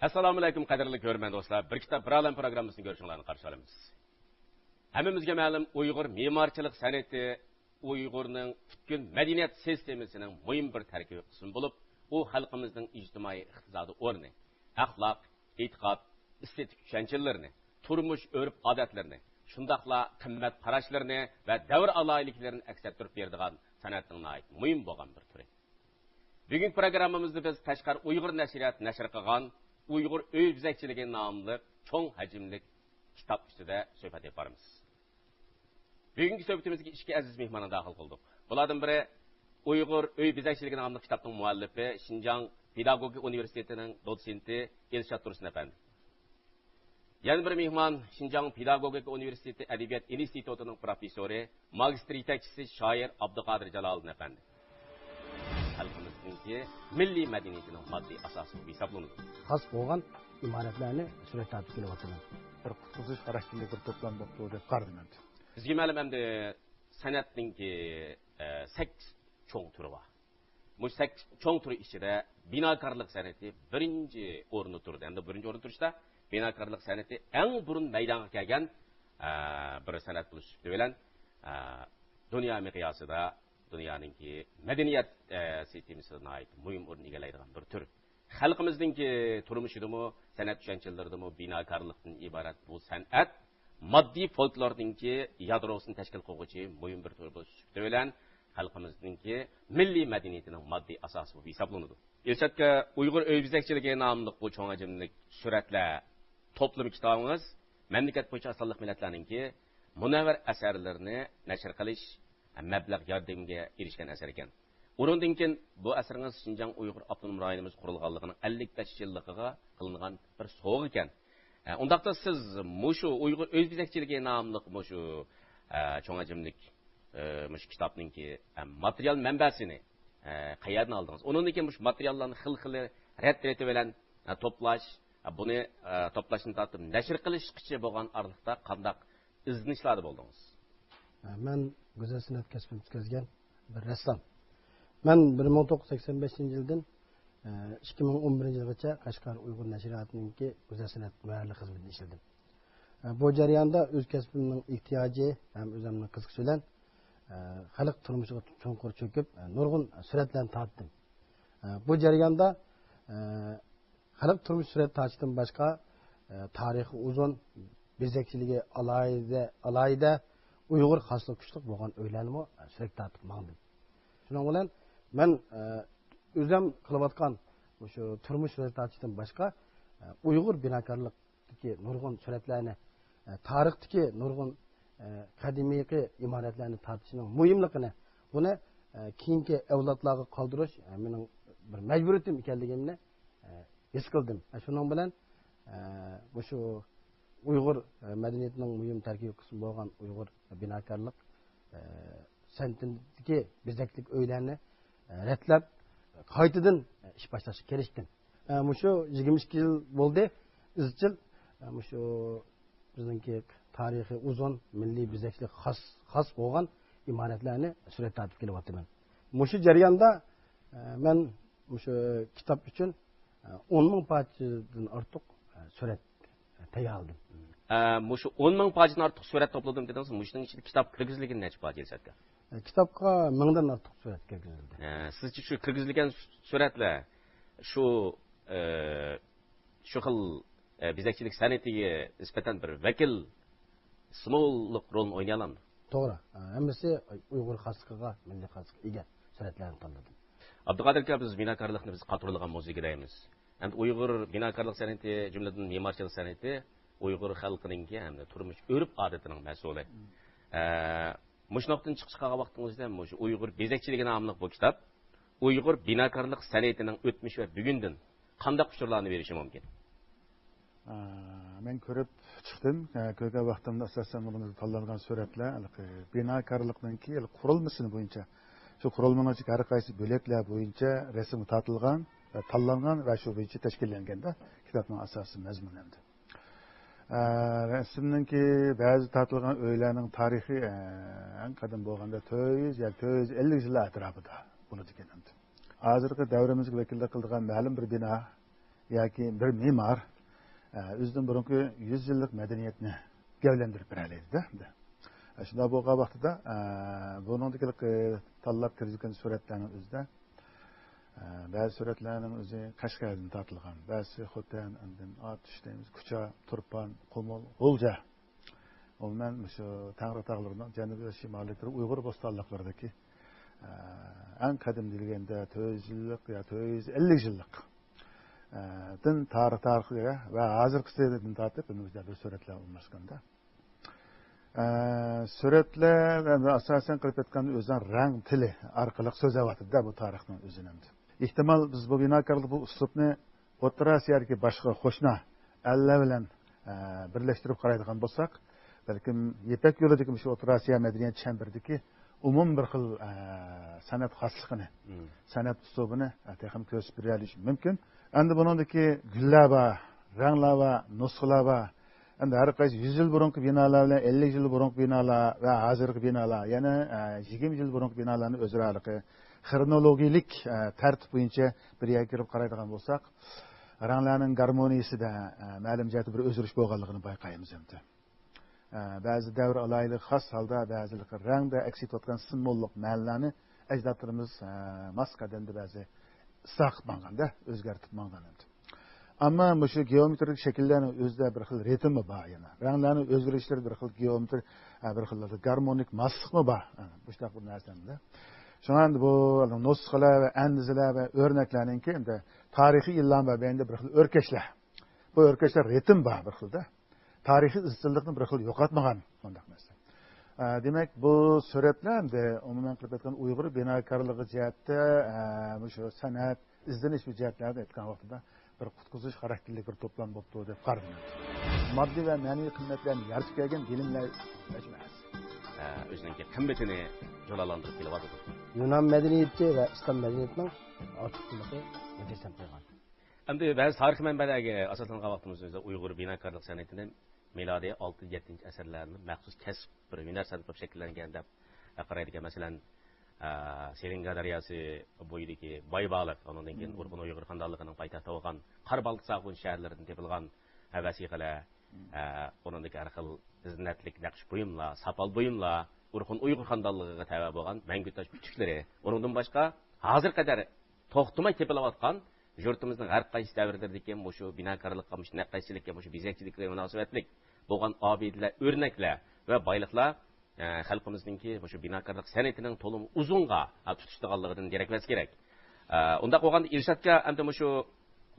Assalomu alaykum qadrli ko'rman do'stlar. Bir kitob bir olam programmasini ko'rishinglarni qarshi olamiz. Hammamizga ma'lum Uyg'ur me'morchilik san'ati Uyg'urning butkul madaniyat sistemasining muhim bir tarkibiy qismi bo'lib, u xalqimizning ijtimoiy iqtisodiy o'rni, axloq, e'tiqod, estetik tushunchalarini, turmush urf-odatlarini, shundaqla qimmat qarashlarini va davr aloyiliklarini aks ettirib beradigan san'atning muhim bo'lgan bir turi. Bugungi programmamizda biz Tashqar Uyg'ur nashriyat nashr qilgan Uyg'ur öy bizakchiligi nomli cho'ng hajmli kitob ustida suhbat etamiz. Bugungi suhbatimizga ikki aziz mehmonni daxil qildik. Bulardan biri Uyg'ur öy bizakchiligi nomli kitobning muallifi, Xinjiang Pedagogik universitetining dotsenti Elshad Tursun efendi. Yana bir mehmon Xinjiang Pedagogik universiteti adabiyot institutining professori, magistr yetakchisi shoir Abduqodir Jaloliddin efendi. Xalqimizningki milliy madaniyatining moddiy asosi hisoblanadi. Xas bo'lgan imoratlarni suratga olib kelyapman. Bir qutqizish xarakterli bir to'plam bo'lib deb qaradim. Bizga ma'lum endi san'atningki 8 cho'ng turi bor. Bu 8 cho'ng turi ichida binokorlik san'ati birinchi o'rinda turdi. Endi birinchi o'rinda turishda binokorlik san'ati eng burun maydonga kelgan bir san'at bo'lishi bilan dunyo miqyosida dunyoninki madaniyat sistemasida muhim o'rin egallaydigan bir tur. Xalqimizningki turmushidami, san'at tushunchalaridami binokorlikdan iborat bu san'at moddiy folklorninki yadrosini tashkil qiluvchi muhim bir tur bo'lishi bilan xalqimizningki milliy madaniyatining moddiy asosi bo'lib hisoblanadi. Elshadga Uyg'ur öy bizakchiligi nomli bu cho'ng hajmli suratlar to'plami kitobimiz mamlakat bo'yicha asonliq millatlarninki munavvar asarlarini nashr qilish mablag' yordamiga erishgan asar ekan. Undan keyin bu asarimiz Xinjiang Uyg'ur avtonom rayonimiz qurilganligining 55 yilligiga qilingan bir sovg'a ekan. Undaqda siz mushu Uyg'ur o'z bizakchiligi nomli mushu cho'ng hajmli mush kitobningki material manbasini qayerdan oldingiz? Undan keyin mush materiallarni xil-xili rad-rati bilan to'plash, buni to'plashni tortib nashr qilishgacha bo'lgan oraliqda qanday izlanishlarda bo'ldingiz? Men go'zal san'at kasbini o'tkazgan bir rassom. Men 1985-yildan 2011-yilgacha Qashqar Uyg'ur nashriyatininki go'zal san'at muallif xizmatida ishladim. Bu jarayonda o'z kasbimning ehtiyoji ham o'zimning qiziqishi bilan xalq turmushiga cho'nqur cho'kib, nurg'un suratlarni tortdim. Bu jarayonda xalq turmush surat tortishdan boshqa tarixi uzun, bezakchiligi alayida Uyg'ur xoslik kuchli bo'lgan o'ylarni surat tortib mangdim. Shuning bilan men o'zim qilayotgan o'sha turmush surat tortishdan boshqa Uyg'ur binokorlikdagi nurg'un suratlarni, tarixdagi nurg'un qadimiy imoratlarni tortishning muhimligini, buni keyingi avlodlarga qoldirish mening bir majburiyatim ekanligimni his qildim. Shuning bilan o'sha Uyg'ur madaniyatining muhim tarkibiy qismi bo'lgan Uyg'ur binokorlik san'atidagi bezaklik o'ylarni ratlab qaytadan ish boshlashga kirishdim. Mushu 22 yil bo'ldi izchil mushu bizningki tarixiy uzun milliy bezaklik xos bo'lgan imoratlarni suratga tortib kelyapman. Mushu jarayonda men mushu kitob uchun 10 ming parchadan ortiq surat tayyorladim. Mushu 10 ming parchadan ortiq surat to'pladim dedingiz. Mushuning ichida kitob kirgizilgan necha parcha Elshadga? Kitobga 1000 dan ortiq surat kirgizildi. Sizcha shu kirgizilgan suratlar shu xil bezakchilik san'atiga nisbatan bir vakil simvollik rolini o'ynay oladimi? To'g'ri. Hammasi Uyg'ur xosligiga, milliy xosligiga ega suratlarni tanladim. Abduqodir aka, biz binokorlikni biz qaturilgan mavzuga deymiz. Endi Uyg'ur binokorlik san'ati, jumladan me'morchilik san'ati Uyg'ur xalqininki hamda turmush urf-odatining mas'uli. Mushnoqdan chiqib chiqqan vaqtingizda shu Uyg'ur bezakchiligi nomli bu kitob Uyg'ur binokorlik san'atining o'tmish va bugundan qanday uchurlarni berishi mumkin? Men ko'rib chiqdim. Ko'rgan vaqtimda asosan buni tanlangan suratlar binokorlikninki qurilmasini bo'yicha, shu qurilmaning har qaysi bo'laklar bo'yicha rasm tortilgan, tanlangan va shu bo'yicha tashkillanganda kitobning asosiy mazmuni endi. Rasmninki ba'zi tortilgan o'ylarning tarixi eng qadim bo'lganda 400-450 yillar atrofida bo'ladi ekan. Hozirgi davrimizga vakillik qiladigan ma'lum bir bino yoki bir me'mor o'zidan burungi 100 yillik madaniyatni gavlandirib beradi-da. Shunda bo'lgan vaqtida buningdagi tanlab kirgan suratlarning o'zida ba'zi suratlarning o'zi Qashqardan tortilgan, ba'zi Xotan, Otish deymiz, Kucha, Turpan, Qumul, G'ulja. Umuman shu Tangri tog'larining janubiy va shimoliy Uyg'ur bo'stonliqlaridagi eng qadim deganda 400 yillik yo 450 yillik din tarixiga va hozirgisidan tortib bir suratlar o'rnashganda. Suratlar asosan qilib aytganda o'zining rang tili orqali so'zlayotdi bu tarixning o'zini. Ehtimol biz bu binokorlik bu uslubni O'rta Osiyodagi boshqa qo'shni allar bilan birlashtirib qaraydigan bo'lsak, balkim Yepak yo'lidagi shu O'rta Osiyo madaniyat chambiridagi umum bir xil san'at xosligini, san'at uslubini ham ko'rsatib berish mumkin. Endi buningdagi gullar va ranglar va nusxalar va endi har qaysi 100 yil burungi binolar bilan 50 yil burungi binolar va hozirgi binolar, yana 20 yil burungi binolarni o'zaro xronologik tartib bo'yicha bir yerga kirib qaraydigan bo'lsak, ranglarning garmoniyasida ma'lum jihatda bir o'zgarish bo'lganligini bayqaymiz endi. Ba'zi davr alaylik xos holda ba'zilik rangda aks etayotgan simvollik ma'nolarni ajdodlarimiz maskadanda ba'zi isloh qilganda, o'zgartirib olgan endi. Ammo shu geometrik shakllarning o'zida bir xil ritmi bor yana. Ranglarning o'zgarishlari bir xil geometrik, bir xil garmonik moslikmi bor. Bu shunday bir narsada. Shunga bu nusxalar va andizalar va o'rnaklarning endi tarixiy illanma benda bir xil o'rkashlar. Bu o'rkashlar ritm bor bir xilda. Tarixiy izchillikni bir xil yo'qotmagan bunday narsa. Demak, bu suratlar endi umuman qilib aytgan Uyg'ur binokorligi jihatda shu san'at, izlanish jihatlarida aytgan vaqtida bir qutqizish xarakterli bir to'plam bo'libdi deb qaradim. Moddiy va ma'naviy qiymatlarni yaratib kelgan bilimlar majmuasi. O'zining qimmatini jalalantirib kelyapti. Yunan madaniyati va islom madaniyatining ochiqligi mujassam qilgan. Endi ba'zi tarix manbalarga asoslangan vaqtimizda Uyg'ur binokorlik san'atining milodiy 6-7 asrlarni maxsus kasb bir hunar san'ati shakllangan deb qaraydigan. Masalan, Seringa daryosi bo'yidagi Boybaliq, undan keyin Urg'un Uyg'ur xonadonligining poytaxti bo'lgan Qorbaltiq shaharlaridan topilgan vasiqalar, uningdagi har xil zinnatlik naqsh buyumlar, sopol buyumlar, Urg'un Uyg'ur xonadonligiga tava bo'lgan mangutosh kutuklari, undan boshqa hozir qadar to'xtamay tepilayotgan yurtimizning har qaysi davrlaridagi shu binokorlikqa, shu naqshchilikka, shu bezakchilikka munosabatlik bo'lgan obidalar, o'rnaklar va boyliqlar xalqimizningki shu binokorlik san'atining to'lim uzunga tutishdiganligidan derak bersa kerak. Unda qo'yganda irshadga endi shu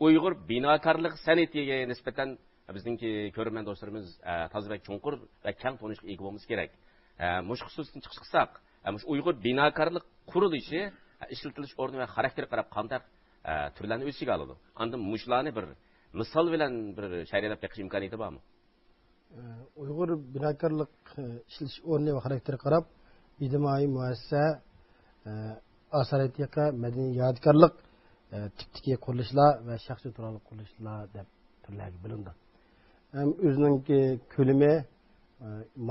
Uyg'ur binokorlik san'atiga nisbatan bizningki ko'rman do'stlarimiz tozabak chunqur va keng tonishga ega bo'lmamiz kerak. Mush xususdan chiqsak, shu Uyg'ur binokorlik qurilishi, ishlatilish o'rni va xarakteri qarab qanday turlarni o'z ichiga oladi. Endi mushlarni bir misol bilan bir shayralab beqish imkoniyati bormi? Uyg'ur binokorlik ishlatish o'rni va xarakteri qarab ijtimoiy muassasa, asariyatga madaniy yodgorlik tipdagi qurilishlar va shaxsiy turali qurilishlar deb turlarga bo'lindi. Ham o'zining ko'lami,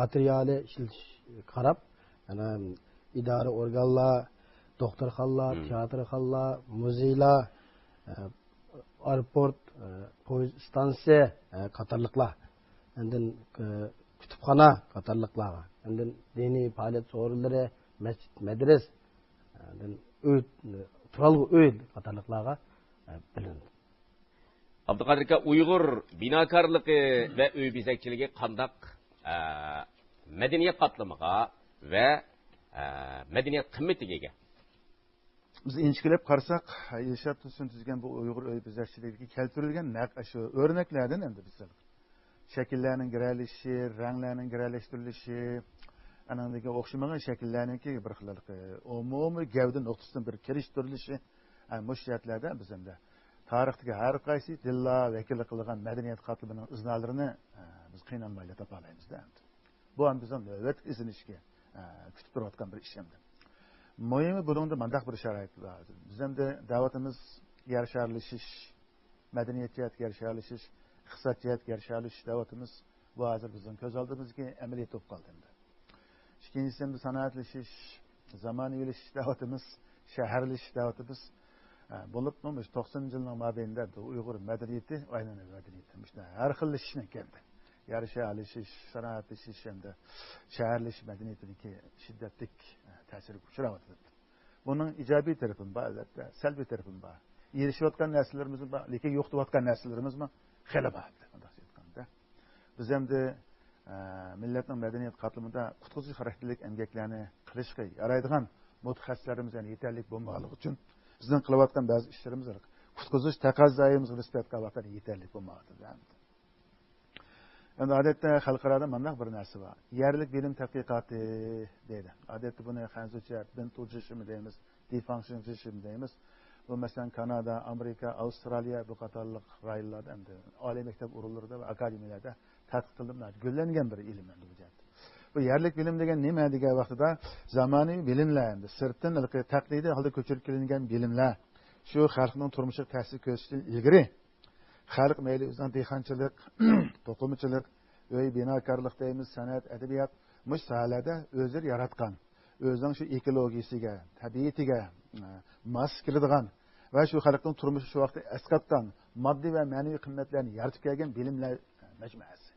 materiali ishlatish qarab, yana idora organlar, doktorxonalar, teatrxonalar, muzeylar, aeroport, poyezd stansiya qatorliqlar, endin kutubxona qatorliqlar, endin diniy faoliyat so'rinlari, masjid, madras, endin uy, turalg'i uy qatorliqlarga bilindi. Abduqadir aka, Uyg'ur binokorligi va uy bezakchiligi qandaq madaniyat qatlamiga va madaniyat qimmatiga ega? Biz inchikilib qarasak, Ilshod tushuntirgan bu Uyg'ur uy bezakchiligiga keltirilgan shu o'rnaklardan endi biz shakllarning giralishi, ranglarning giralashtirilishi, anandagi o'xshamagan shakllarningki bir xil umumiy gavda nuqtasidan bir kelishtirilishi, mushiyatlarda biz endi tarixdagi har qaysi dillar vakillik qilgan madaniyat qatlamining iznalarini biz qiynalmay topa olamizda. Bu ham bizning navbatga izlanishga kutib turayotgan bir ish endi. Muhimi buningda mandaq bir sharoit bor. Biz endi da'vatimiz yarasharlishish, madaniyatga yarasharlishish, iqtisodiyatga yarasharlishish da'vatimiz bu hozir bizning ko'z oldimizga amaliyot bo'lib qoldi endi. Ikkinchisi endi sanoatlashish, zamonaviylashish da'vatimiz, shaharlashish da'vatimiz Bo'libmi 90-yilning mobaynida Uyg'ur madaniyati aynan madaniyati har xillashishni keldi. Yarashalashish, sanoatlashish hamda shaharlashish madaniyatidagi shiddatli ta'sirga uchrayapti. Buning ijobiy tarafi bor, albatta, salbiy tarafi bor. Erishayotgan narsalarimiz bor, lekin yo'qotayotgan narsalarimiz xeli bor. Biz hamda millatning madaniyat qatlamida qutquzish xarakterlik emgaklarni qilishga yaraydigan mutaxassislarimiz yetarli bo'lmaganligi uchun bizning qilayotgan ba'zi ishlarimiz qutquzish taqozoyimizga nisbatan yetarli bo'lmayapti. Endi odatda xalqaro mana bir narsa bor. Yerlik bilim tadqiqoti deydi. Odatda buni hanzucha bin tujishimi deymiz, defunctionishimi deymiz. Bu masalan Kanada, Amerika, Avstraliya bu qatorliq rayonlarda endi oliy maktab o'rinlarida va akademiyalarda tadqiq qilinib gullangan bir ilm endi bu jihat. Bu yerlik bilim degan nima degan vaqtida zamoniy bilimlar endi sirtdan taqlidiy holda ko'chirib kelingan bilimlar. Shu xalqning turmushiga ta'sir ko'rsatishdan ilgari xalq mayli o'zining dehqonchilik, to'qimachilik, uy binokorlik deymiz, san'at, adabiyot mush sohalarda o'zlari yaratgan, o'zining shu ekologiyasiga, tabiatiga mos keladigan va shu xalqning turmushi shu vaqtda asqatgan moddiy va ma'naviy qimmatlarni yaratib kelgan bilimlar majmuasi,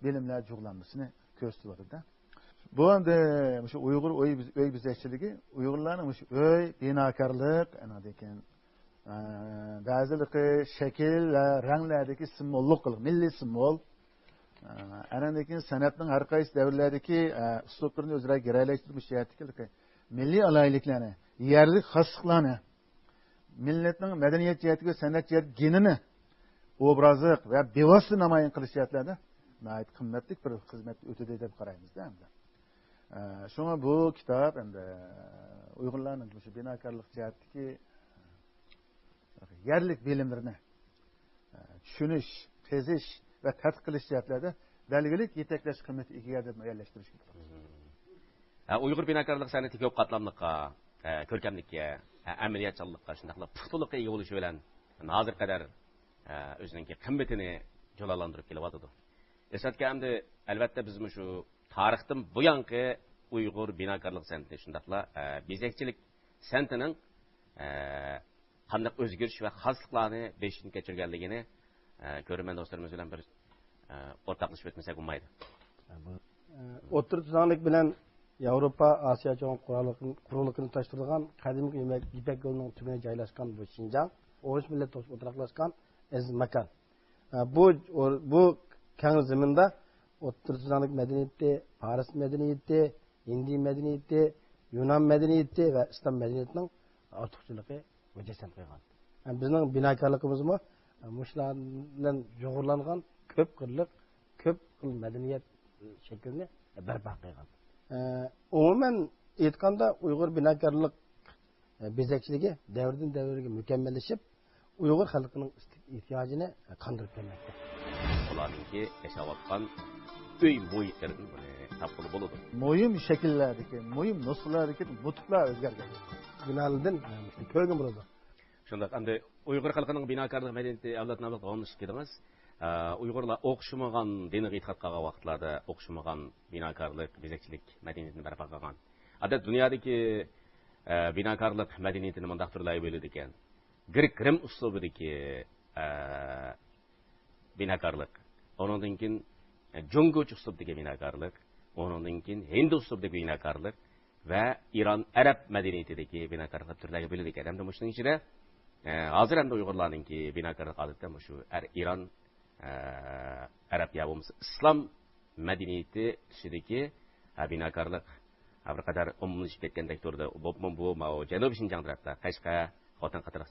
bilimlar jug'lanmasini ko'rsatyapti. Bu endi shu Uyg'ur uy bezakchiligi, Uyg'urlarning shu uy binokorlik, anadekan ba'ziligi shakl va ranglardagi simvollik qilib, milliy simbol, anadekan san'atning har qaysi davrlardagi uslublarini o'zaro g'iralashtirib jihatdagi milliy alayliklarni, yerlik xosliklarni, millatning madaniyat jihatiga san'at jihat genini obrazlik va bevosita namoyon qilish jihatlarida nihoyat qimmatli bir xizmat o'tadi deb qaraymiz-da. Shunga bu kitob endi Uyg'urlarning shu binokorlik jihatdagi yerlik bilimlarini tushunish, qizish va tadqiq qilish jihatlarida belgilik yetaklash qimmatiga ega deb muayyanlashtirish kerak. Uyg'ur binokorlik san'ati ko'p qatlamliqqa, ko'rkamlikka, amaliyatchanlikqa, shundaqla puxtalikqa ega bo'lishi bilan hozir qadar o'zining qimmatini jalolantirib kelyapti. Esatga hamda albatta biz shu tarixdan buyangi Uyg'ur binokorlik san'ati shundaqla bezakchilik san'atining qanday o'zgarish va xosliklarni beshini kechirganligini ko'rman do'stlarimiz bilan bir o'rtoqlashib o'tmasak bo'lmaydi. O'rta tuzanlik bilan Yevropa, Osiyo cho'ng quruqligini tashtirgan qadimgi Ipak yo'lining tubida joylashgan bu Xinjiang, O'ris millati o'tiraqlashgan aziz makon. Bu keng zaminda o'rta tuzanlik madaniyati, Faris madaniyati, Hindi madaniyati, Yunan madaniyati va Islom madaniyatining ortiqchiligi vujuddan qo'ygan. Bizning binokorligimizmi mushlar bilan yo'g'irlangan ko'p xil madaniyat shaklini barpo qilgan. Umuman aytganda Uyg'ur binokorlik bezakchiligi davrdan davrga mukammallashib, Uyg'ur xalqining ehtiyojini qondirib kelmoqda. Ularningki yashayotgan uy muhitlaridan buni topqili bo'ladi. Muhim shakllardagi, muhim nusxalardagi nutqlar o'zgargan. Binolardan ko'rgan bo'ladi. Shunda endi Uyg'ur xalqining binokorlik madaniyati avloddan avlodga o'rnashib ketamiz. Uyg'urlar o'qishmagan diniy e'tiqod qilgan vaqtlarda o'qishmagan binokorlik, bezakchilik madaniyatini barpo qilgan. Adat dunyodagi binokorlik madaniyatini bunday turlar bo'ladi ekan. Grek-Rim uslubidagi binokorlik, ondan keyin Jongoch uslubidagi binokorlik, ondan keyin Hind uslubidagi binokorlik va Iron Arab madaniyatidagi binokorlik turlariga bo'ladi ekan. Hamda shuning ichida hozir ham Uyg'urlarningki binokorlik odatda shu Iron Arab ya bo'lmasa islom madaniyati ichidagi binokorlik bir qadar umumlashib ketgandek turdi. Bu Janubiy Shinjang tarafda, Qashqa, Xotan qatorliq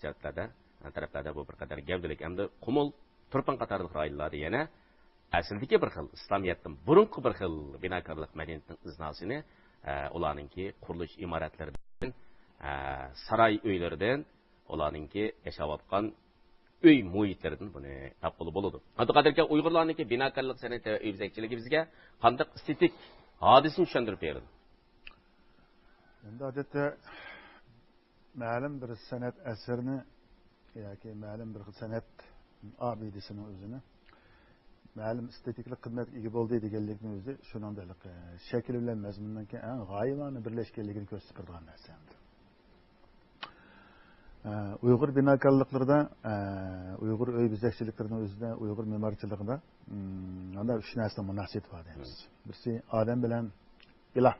taraflarda bu bir qadar gavdalik hamda Qumul, Turpan qatorliq rayonlarda yana aslidagi bir xil islomiyatdan burunqi bir xil binokorlik madaniyatining iznasini ularningki qurilish imoratlaridan, saroy uylaridan, ularningki yashayotgan uy muhitlaridan buni topqili bo'ladi. Haqiqatda Uyg'urlarningki binokorlik san'ati va uy bezakchiligi bizga qanday estetik hodisani tushuntirib berdi. Endi odatda ma'lum bir san'at asarini yoki ma'lum bir san'at abidasini o'zini ma'lum estetiklik qimmatga ega bo'ldi deganlikni o'zi shuningdek shakl bilan mazmundan keyin g'oyalarni birlashganligini ko'rsatib turgan narsa. Uyghur binakarlıklarda, Uyghur öy bizekçiliklerinin özünde, Uyghur mimarçılığında onda üç nesne münasebet var deyimiz. Birisi Adem bilen ilah.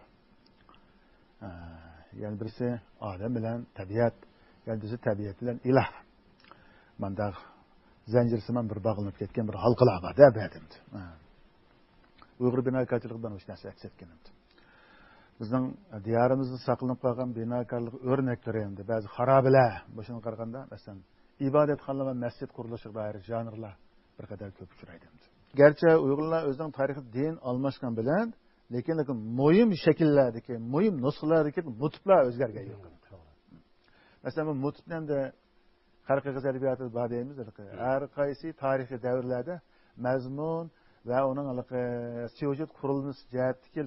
Yani birisi Adem bilen tabiat. Yani birisi tabiat bilen ilah. Manda zincirsiman bir bağlanıp ketken bir halkılar var da bedimdi. Uyghur binakarçılığından üç nesne eksetkenimdi. Bizning diyarimizda saqlanib qolgan binokarlik o'rnaklari endi ba'zi xarobalar boshini qaraganda masalan ibodatxonalar va masjid qurilishiga doir janrlar bir qadar ko'p uchraydi. Garchi Uyg'urlar o'zining tarixi din almashgan bilan, lekin muhim shakllardagi, muhim nusxalardagi mutiblar o'zgargan yo'q. Masalan, bu mutibni endi xalqiy adabiyotida bor deymiz. Har qaysi tarixiy davrlarda mazmun ve onun syujet kurulması cihetdeki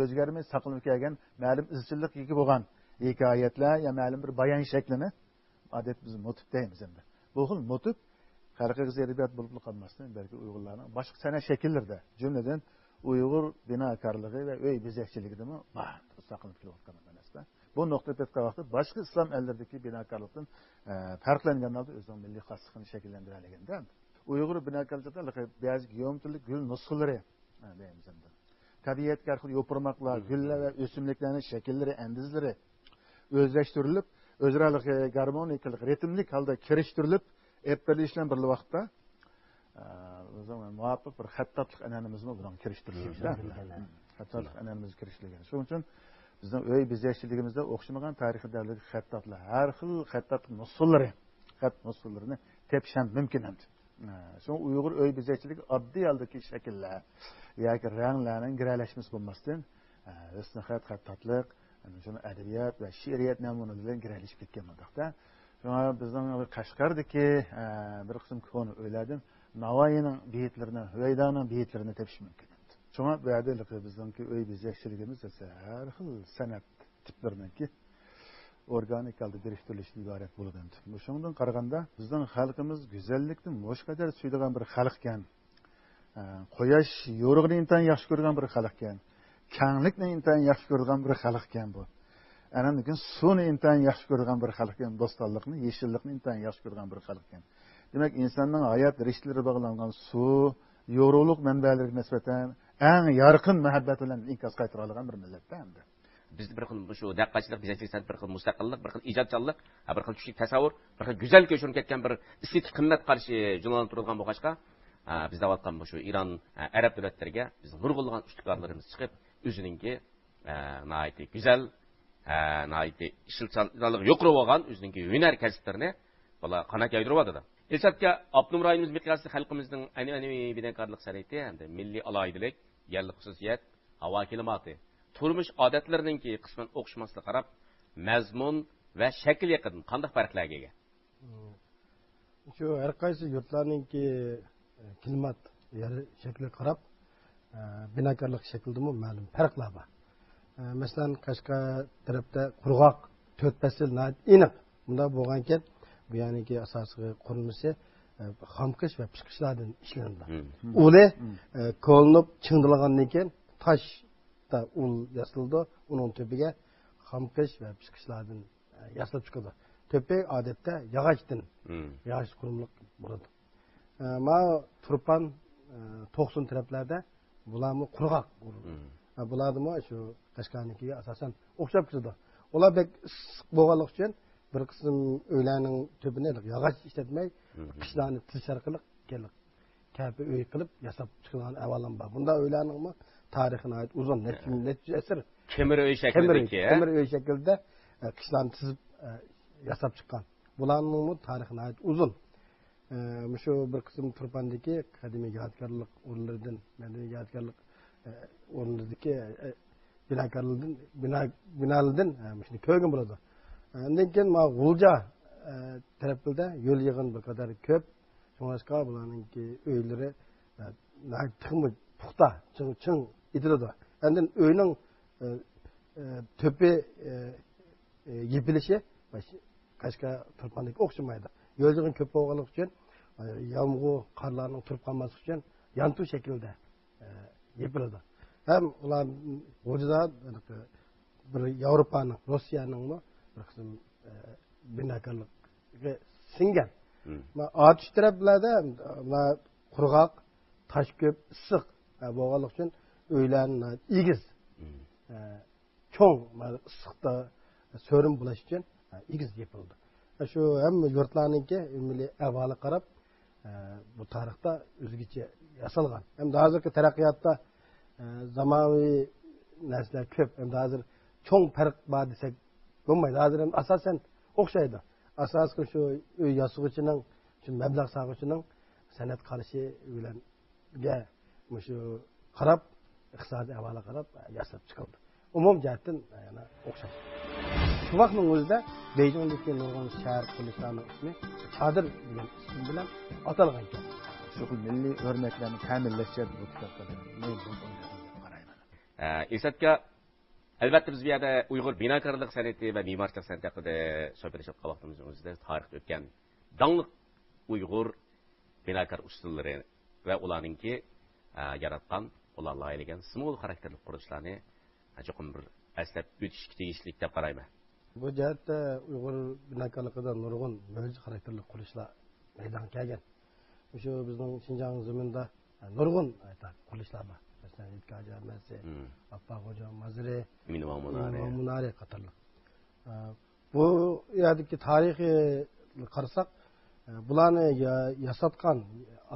özgürlüğü saklanıp gelgen ma'lum izchillik ega bo'lgan hikoyatlar ya ma'lum bir bayon shaklini odat biz motiv deymiz endi. Bu xil motiv xalqiy adabiyot bo'lib qolmasdan balki Uyg'urlarning boshqa san'at shakllarida, jumladan Uyg'ur binokarligi va uy bezakchiligidami saqlanib kelayotgan narsa. Bu nuqtada petqa vaqtda boshqa islom elleridagi binokarlikdan farqlangan holda o'zining milliy xosligini shakllantira olganda Uyghur binakarlıkta beyaz geometrik gül nusxaları deyimiz endi. Tabiatga har xil yo'pirmoqlar, gullar va o'simliklarning shakllari, andizlari o'zlashtirilib, o'zaro garmonik, ritmlik holda kirishtirilib, epperishlar bir vaqtda muvafiq bir xattatlik an'anamizni bilan kirishtirilgan. Xattatlik an'anamiz kirishtirilgan. Shuning uchun bizning uy bezakchiligimizda o'xshamagan tarixiy davrlardagi xattatlar, har xil xattatlik nusxalari, xat nusxalarini tepisham mumkin endi. Son Uyghur öy bezekçilik addi aldaki şekiller, yoki ranglarning giralashmasi bo'lmasdan, isnixat, xattatlik, adabiyot va she'riyat namunalaridan giralashib ketgan mudaqda. Shunga bizning Qashqardagi bir qism ko'ni o'yladim, Navoiyning beyitlarini, Huvaydoning beyitlarini tepish mumkin. Shunga bu yerda bizning öy bezekçiligimiz esa har xil san'at tiplarininki organik halda biriktirilishdan iborat bo'ladi. Shundan qaraganda bizning xalqimiz go'zallikni mush qadar suydigan bir xalq ekan. Quyosh yorug'ini intan yaxshi ko'rgan bir xalq ekan. Kanglikni intan yaxshi ko'rgan bir xalq ekan bu. Ana lekin suvni intan yaxshi ko'rgan bir xalq ekan, dostonlikni, yeshillikni intan yaxshi ko'rgan bir xalq ekan. Demak, insonning hayot rishtalari bog'langan suv, yorug'lik manbalariga nisbatan eng yorqin muhabbat bilan inkas qaytara olgan bir millatda endi. Biz bir xil shu daqqachilik, bizakchilik san'at bir xil mustaqillik, bir xil ijodchanlik, bir xil tushlik tasavvur, bir xil go'zal ko'chirib ketgan bir istik qimmat qarshi jurnallanib turgan bo'lg'achqa, biz davatgan bu shu Iran, arab davlatlariga biz nurg'ulg'an ishtiqorlarimiz chiqib, o'zininki nihoyatda go'zal, nihoyatda ishilchanlik yuqori bo'lgan o'zininki hunar kasblarini bola qanot yaydirib Elchatga Abnum rayonimiz miqyosida xalqimizning an'anaviy binokarlik san'ati hamda milliy aloyidilik, yerlik xususiyat, havo klimati, turmush odatlarininki qisman o'xshamasligiga qarab, mazmun va shakl yaqin qanday farqlarga ega? Shu har qaysi yurtlarninki klimat, yer shakli qarab, binokarlik shaklidami ma'lum farqlar bor. Masalan, Qashqar tarafda qurg'oq, to'rt fasl aniq. Bunda bo'lganki, bu ya'niki asosiy qurilmasi xomqish va pishqishlardan ishlanadi. Uli qo'linib chingdilagandan keyin tosh ul yasaldı, onun töpüge xomqish va pishqishlardan yasalib chiqadi. Töpü odatda yog'ochdan, yog'och qurilmalik bo'ladi. Ma turpan 90 taraflarda bularni qurg'oq. Bularni shu Qashqarnikiga asosan o'xshab ketadi. Ular bek issiq bo'lganlik uchun bir qism uylarning töpini yog'och ishlatmay, qishlarni tish orqali kelib, kapi uy qilib yasab chiqilgan avvalom bor. Bunda uylarning tarixine ait uzun netice esir. Kemir öy şeklindeki. Kemir öy şekilde kışlarını tizip yasap çıkan. Bulanın tarixine ait uzun. Şu bir kısım Turpan'daki kadimi yadigarlık orlarından, medeni yadigarlık orlardaki binalardan şimdi köyün burada. Ondan keyin ma Gulca tarafında yol yığın bir kadar köp. Sonrasında bulanınki öyleri tıkımı puxta, çıng itiladi. Endin öyning töpi yepilişi Qashqar Turpandagi o'xshamaydi. Yo'llig'in ko'p bo'lganligi uchun yomg'ir, qarlarning turib qolmaslik uchun yantu shaklda yepiladi. Ham ular o'zida bir Yevropaning, Rossiyaning bir qism binokarlik singan. Atish taraflarda qurg'oq, tosh ko'p, issiq bo'lganlik uchun uylarni egiz, cho'ng, issiqda so'rim bo'lish uchun egiz yapildi. Shu hamma yurtlarniki milliy ahvoli qarab bu tarixda o'zgacha yasalgan. Hem hozirgi taraqqiyotda zamonaviy narsalar ko'p. Hem hozir cho'ng farq bor desak bo'lmaydi. Hozir ham asosan o'xshaydi. Asosiy shu uy yasag'uchining, shu mablag' sag'uchining san'at qarashi bilanga shu qarab, iqtisodiy ahvolga qarab yasab chiqildi. Umum jihatdan yana o'xshaydi. Shu vaqtning o'zida Beijingdagi nurg'un shahar qurilishlarning ismi Chodir degan ism bilan atalgan ekan. Shu milliy o'rnaklarni ta'minlashga bu kitobda qarayman. Ilsatga albatta biz bu yerda Uyg'ur binokorlik san'ati va me'morchilik san'ati haqida suhbatlashib qolmoqdamizda tarixda o'tgan danglik Uyg'ur binokor usullari va ularningki yaratgan, ular loyilagan simvol xarakterli qurilishlarni cho'qim bir aslab o'tishga tegishli deb qarayman. Bu jihatda Uyg'ur binokorligida nurg'un mo'jiza xarakterli qurilishlar maydonga kelgan. Shu bizning Xinjiang zaminida nurg'un qurilishlar bor. Masalan, Yitka jamasi, Appaqo'ja mazri, Munari qatorliq. Bu yerdagi tarixiy qarasak, bularni yasatgan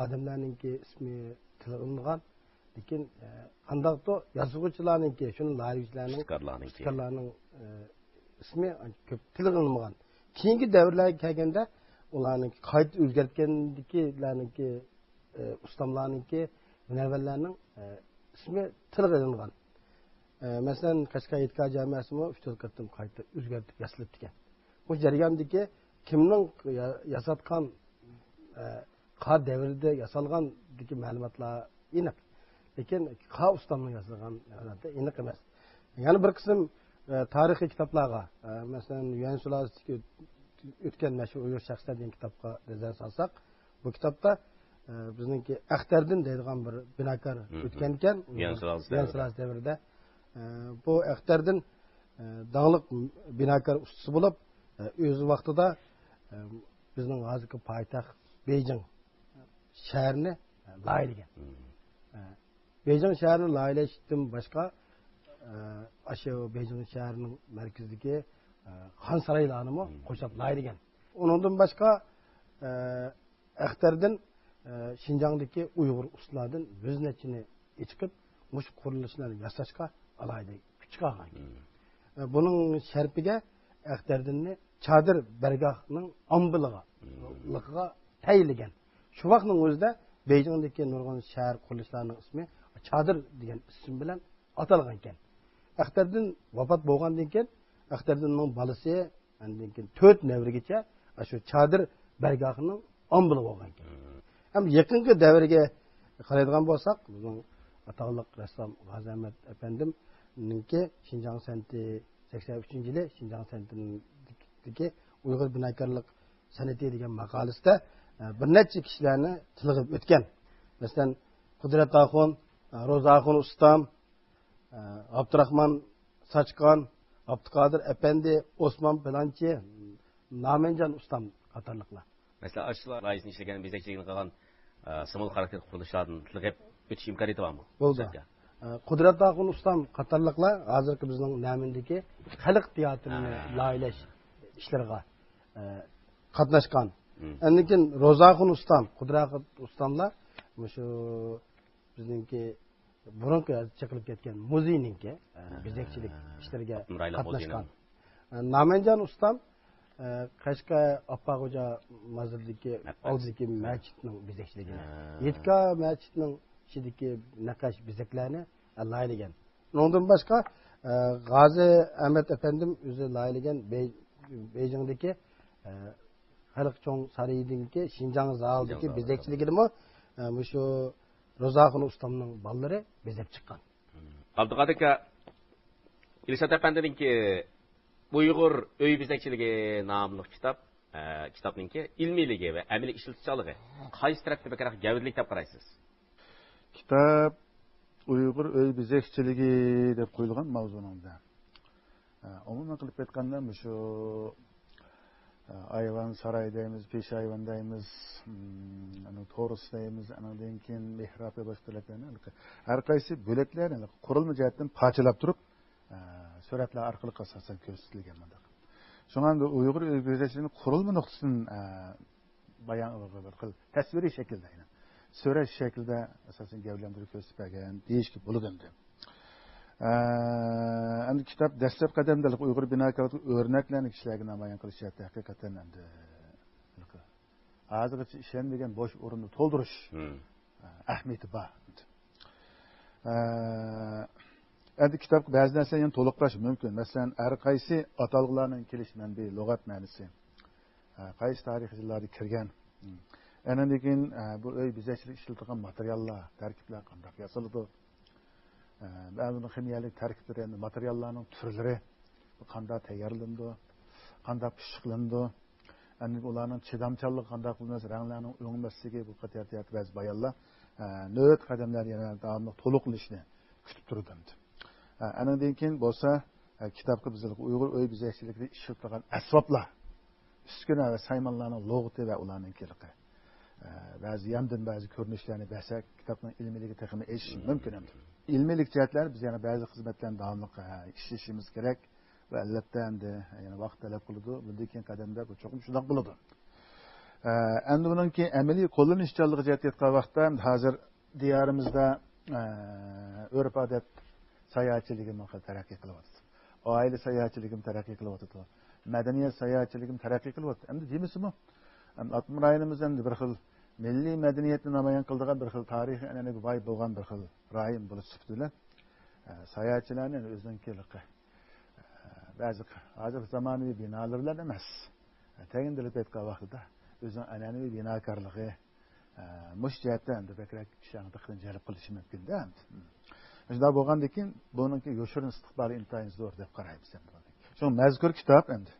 odamlarningki ismi tillangan, lekin qandaqto yasag'uvchilarningki, shuni loyihachilarning, iskarlarning ismi ko'p tillanmagan. Keyingi davrlarga kelganda ularning qayta o'zgartgandikilarningki ustamlarningki munavvarlarning ismi tillangan. Masalan, Qashqar Yitka jamoasimi 3-4 qatim qayta o'zgartib yasalib ekan. Bu jarayondagi kimning yasatgan qa davrida yasalgan deki ma'lumotlar aniq. Lekin qa ustamning yasalgan aniq emas. Yani bir qism tarixiy kitoblarga, masalan, Yuan sulolasiga o'tgan mashhur Uyg'ur shaxslar degan kitobga nazar solsak, bu kitobda bizningki Axtardin deydigan bir binokor o'tgan ekan. Yuan sulolasi davrida bu Axtardin danglik binokor ustasi bo'lib, o'z vaqtida bizning hozirgi poytaxt Beijing shahrini loyihalagan. Beijing shahrini loyihalashdan boshqa aşu Beijing şəhərinin mərkəzindəki xan saraylarını qoşub loyihalagan. Ondan başqa Axtardin Şinjangdakı Uyğur ustalardan öz nəçini çıxıb muş qurilishlarni yasashga alayda kuch qilgan. Bunun sharpiga Axtardinni Chodir bargohining ombiliga tayinlagan. Shu vaqtning o'zida Beijingdagi nurg'un shahar qurilishlarining ismi Chodir degan ism bilan atalgan ekan. Axtardin vafot bo'lgandan keyin Axtardinning bolasi andan keyin 4 navrgacha shu Chodir bargohining ombili bo'lgan ekan. Ham yaqingi davrga qaraydigan bo'lsak, bizning ataqli rassom G'azi Ahmad apandimninki Xinjiang san'ati 83-yili Xinjiang san'atidagi Uyg'ur binokorlik san'ati degan maqolasida bir necha kishilarni tilg'ib o'tgan. Masalan, Qudrat Axun, Ro'za Axun ustam, Abdurahmon Sachqon, Abduqodir apandi, Osmon Pilanchi, Namenjan ustam qatorliqlar. Mesela aşılar rayisini işleyen bezekçiliğini kalan simvol xarakterli qurilishlarni tilg'ib o'tish imkoniyati bormi? Bo'ldi. Qudrat Axun ustam qatorliqlar hozirgi bizning Namindagi xalq teatrini loyihalash ishlariga qatnashgan. Lekin Ro'za Axun ustam, Qudrat ustamlar shu bizningki burungi chiqilib ketgan muzeyninki bezekchilik ishlariga qatnashgan. Namenjan ustam Qashqa Appaqo'ja mazridagi oldiki masjidning bezekchiligini, Yitka masjidining ichidagi naqash bezaklarni loyihalagan. Undan boshqa G'azi Ahmad apandim o'zi loyihalagan Beijingdagi xalq cho'ng sarayidagi Xinjiang zalidagi bezakchiligini shu Ro'za Axun ustamning bolalari bezab chiqqan. Abduqodir aka, Ilsat apandininki Uyg'ur uy bezakchiligi nomli kitobninki ilmiyligi va amaliy ishlatishchanligi qaysi tarafda bekaraq gavurlik deb qaraysiz? Kitob Uyg'ur uy bezakchiligi deb qo'yilgan mavzuning bilan umuman qilib aytganda shu ayvan saray deymiz, peş ayvan deymiz, torus deymiz, andan keyin mihrab va boshqalarni har qaysi bo'laklar qurilma jihatdan parchalab turib suratlar orqali asosan ko'rsatilgan bunday. Shunga Uyg'ur o'zbekchasining qurilma nuqtasidan bayon qilib tasviriy shaklda, surat shaklida asosan gavlantirib ko'rsatgan deyishga bo'ladi. Endi kitob dastlab qadamda Uyg'ur binokorlik o'rnaklarini kishilarga namoyon qilishyapti. Haqiqatan endi hozirgacha ishlanmagan bo'sh o'rinni to'ldirish ahamiyati bor. Endi kitobga ba'zi narsalarni to'liqlash mumkin. Masalan, har qaysi atalg'ularning kelish manbai, lug'at ma'nosi, qaysi tarixiy yillarda kirgan. Andan keyin bu uy bezakchilik ishlatilgan materiallar, tarkiblar qanday yasaladi? Ba'zi kimyalik tarkiblari, materiallarning turlari qanday tayyorlandi, qanday pishiqlandi, endi ularning chidamchanligi qanday qilmas, ranglarning o'ngmasligi bu qatorda ba'zi bayonlar navbat qadamlar yana davomli to'liqlashni kutib turdi. Andan keyin bo'lsa kitobga bizlik Uyg'ur uy bezakchiligida ishlatilgan asboblar, uskuna va saymonlarning lug'ati va ularning kelqi. Ba'zi yamdan ba'zi ko'rinishlarni bersak, kitobning ilmiyligi texmi eshish mumkin endi. İlmilik jihatlar biz yana ba'zi xizmatlarni davomli ishlashimiz kerak va albatta endi yana vaqt talab qiladi. Bundan keyin qadamda bu cho'qim shunday bo'ladi. Endi bundan keyin amaliy qo'llanishchanligi jihatiga yetgan vaqtda hozir diyorimizda urf-odat sayohatchiligi taraqqiy qilyapti. Oila sayohatchiligi taraqqiy qilyapti. Madaniyat sayohatchiligi taraqqiy qilyapti. Endi deymizmi? Atmir rayonimiz endi bir xil milliy madaniyatni namoyon qiladigan bir xil tarixiy an'anaga boy bo'lgan bir xil rayon bo'lib chiqdi bilan sayohatchilarning o'zining kelqi ba'zi hozir zamonaviy binolarlar emas tayinlab aytgan vaqtida o'zining an'anaviy binokorligi mush jihatdan endi bakrak kishilarni diqqatini jalb qilishi mumkin-da. Shunday bo'lgandan keyin buningki yoshirin istiqboli intayin zo'r deb qaraymiz endi. Shu mazkur kitob endi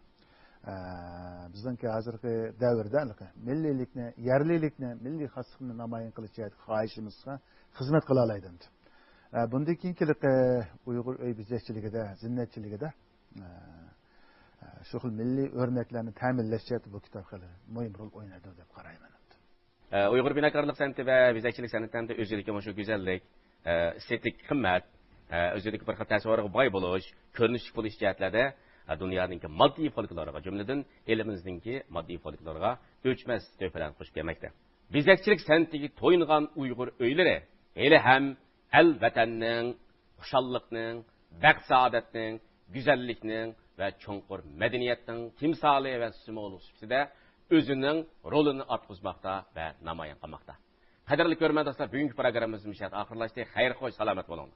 bizning hozirgi davrda milliylikni, yerlilikni, milliy xoslikni namoyon qilish xohishimizga xizmat qila oladi. Bundan keyingi Uyg'ur uy bezakchiligida, zinnatchiligida shu xil milliy o'rnaklarni ta'minlash bu kitob hali muhim rol o'ynaydi deb qarayman. Uyg'ur binokorlik san'ati va bezakchilik san'atida o'zidagi shu go'zallik, estetik qimmat, o'zidagi bir xil tasavvurga boy bo'lish, ko'rinish bo'lish jihatlarda dunyodagi moddiy folkloriga, jumladan elimizdagi moddiy folkloriga o'chmas to'palarni qo'shib kelmoqda. Bezakchilik san'atiga to'yingan Uyg'ur uylari hali ham el vatanning, xushallikning, baxt saodatning, go'zallikning va cho'nqur madaniyatning timsoli va simvoli sifatida o'zining rolini atqizmoqda va namoyon qilmoqda. Qadrli ko'ruvchi do'stlar, bugungi programmamizni oxirlashdi. Xayr, xo'sh, salomat bo'ling.